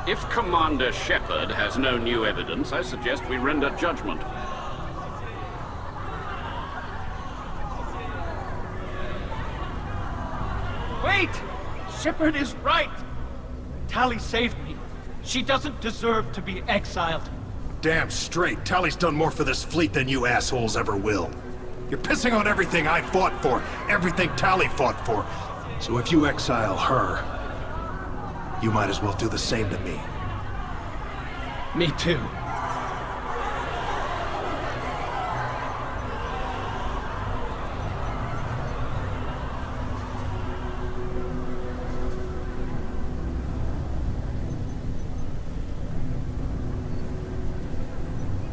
If Commander Shepard has no new evidence, I suggest we render judgment. Wait! Shepard is right! Tali saved me. She doesn't deserve to be exiled. Damn straight. Tali's done more for this fleet than you assholes ever will. You're pissing on everything I fought for, everything Tali fought for. So if you exile her, you might as well do the same to me. Me too.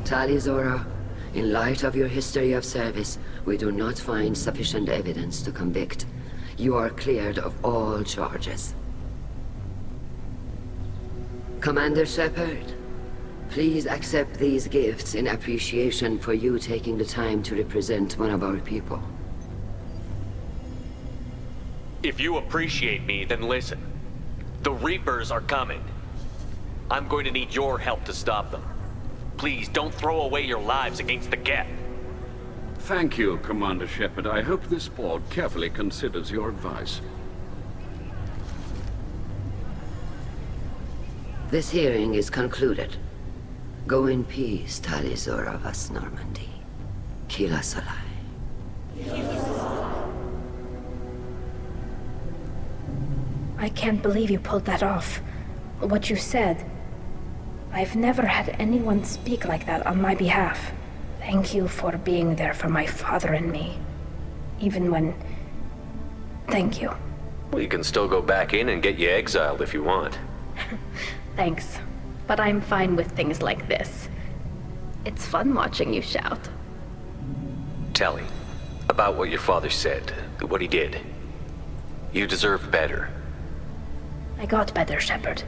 Tali Zora, in light of your history of service, we do not find sufficient evidence to convict. You are cleared of all charges. Commander Shepard, please accept these gifts in appreciation for you taking the time to represent one of our people. If you appreciate me, then listen. The Reapers are coming. I'm going to need your help to stop them. Please, don't throw away your lives against the Geth. Thank you, Commander Shepard. I hope this board carefully considers your advice. This hearing is concluded. Go in peace, Tali Zora VOST Normandy. Kila Salai. I can't believe you pulled that off. What you said. I've never had anyone speak like that on my behalf. Thank you for being there for my father and me. Even when... Thank you. We can still go back in and get you exiled if you want. Thanks. But I'm fine with things like this. It's fun watching you shout. Tali, about what your father said, what he did. You deserve better. I got better, Shepard.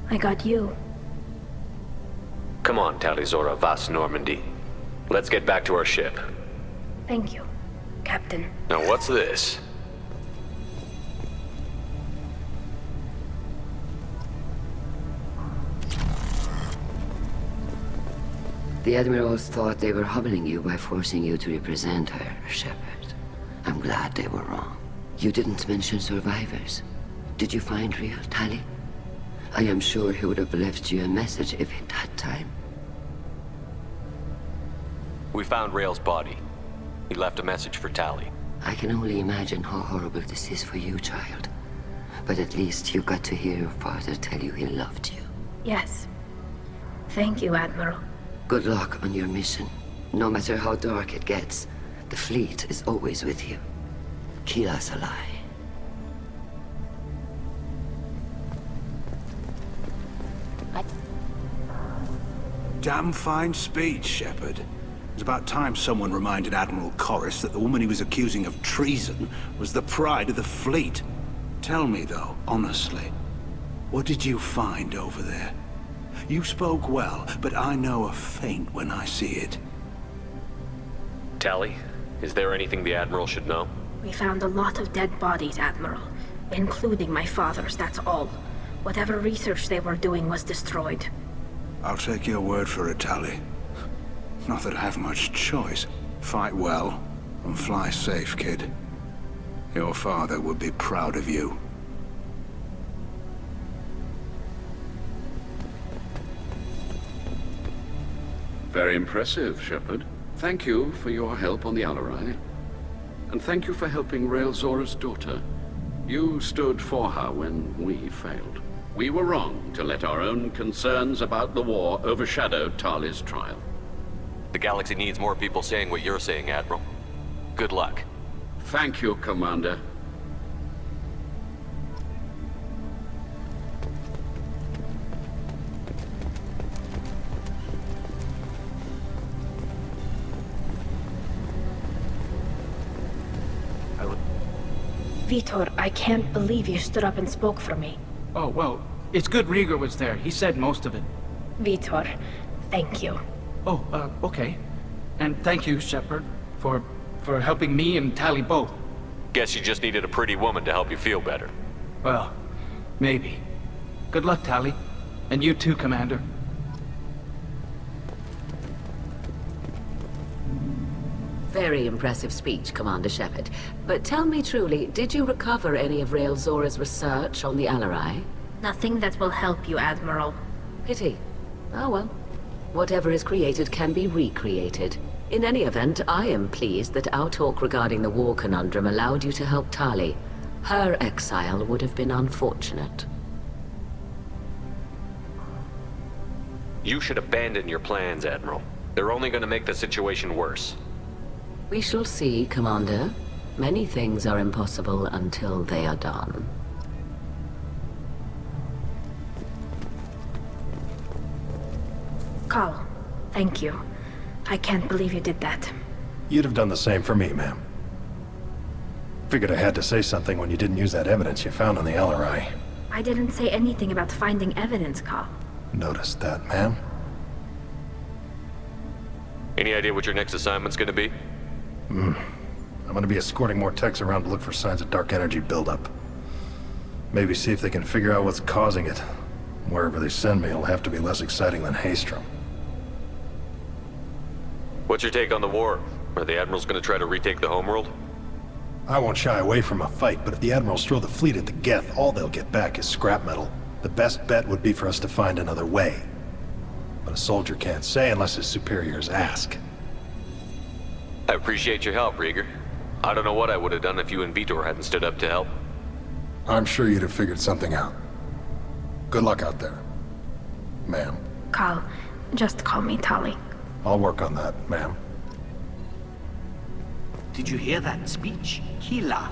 I got you. Come on, Tali Zora VOST Normandy. Let's get back to our ship. Thank you, Captain. Now what's this? The Admirals thought they were humbling you by forcing you to represent her, Shepard. I'm glad they were wrong. You didn't mention survivors. Did you find real Tali? I am sure he would have left you a message if he'd had time. We found Rael's body. He left a message for Tali. I can only imagine how horrible this is for you, child. But at least you got to hear your father tell you he loved you. Yes. Thank you, Admiral. Good luck on your mission. No matter how dark it gets, the fleet is always with you. Kila Salai. Damn fine speech, Shepard. It's about time someone reminded Admiral Corris that the woman he was accusing of treason was the pride of the fleet. Tell me, though, honestly, what did you find over there? You spoke well, but I know a feint when I see it. Tali, is there anything the Admiral should know? We found a lot of dead bodies, Admiral. Including my father's, that's all. Whatever research they were doing was destroyed. I'll take your word for it, Tali. Not that I have much choice. Fight well, and fly safe, kid. Your father would be proud of you. Very impressive, Shepard. Thank you for your help on the Aria. And thank you for helping Rael Zora's daughter. You stood for her when we failed. We were wrong to let our own concerns about the war overshadow Tali's trial. The galaxy needs more people saying what you're saying, Admiral. Good luck. Thank you, Commander. Vitor, I can't believe you stood up and spoke for me. Oh, well, it's good Rieger was there. He said most of it. Vitor, thank you. Oh, okay. And thank you, Shepard, for helping me and Tali both. Guess you just needed a pretty woman to help you feel better. Well, maybe. Good luck, Tali. And you too, Commander. Very impressive speech, Commander Shepard. But tell me truly, did you recover any of Rael Zora's research on the Aria? Nothing that will help you, Admiral. Pity. Oh well. Whatever is created can be recreated. In any event, I am pleased that our talk regarding the war conundrum allowed you to help Tali. Her exile would have been unfortunate. You should abandon your plans, Admiral. They're only going to make the situation worse. We shall see, Commander. Many things are impossible until they are done. Carl, thank you. I can't believe you did that. You'd have done the same for me, ma'am. Figured I had to say something when you didn't use that evidence you found on the Aria. I didn't say anything about finding evidence, Carl. Noticed that, ma'am. Any idea what your next assignment's gonna be? I'm gonna be escorting more techs around to look for signs of dark energy buildup. Maybe see if they can figure out what's causing it. Wherever they send me, it'll have to be less exciting than Haystrom. What's your take on the war? Are the Admirals gonna try to retake the homeworld? I won't shy away from a fight, but if the Admirals throw the fleet at the Geth, all they'll get back is scrap metal. The best bet would be for us to find another way. But a soldier can't say unless his superiors ask. I appreciate your help, Rieger. I don't know what I would have done if you and Vitor hadn't stood up to help. I'm sure you'd have figured something out. Good luck out there, ma'am. Carl, just call me Tali. I'll work on that, ma'am. Did you hear that speech? Kila.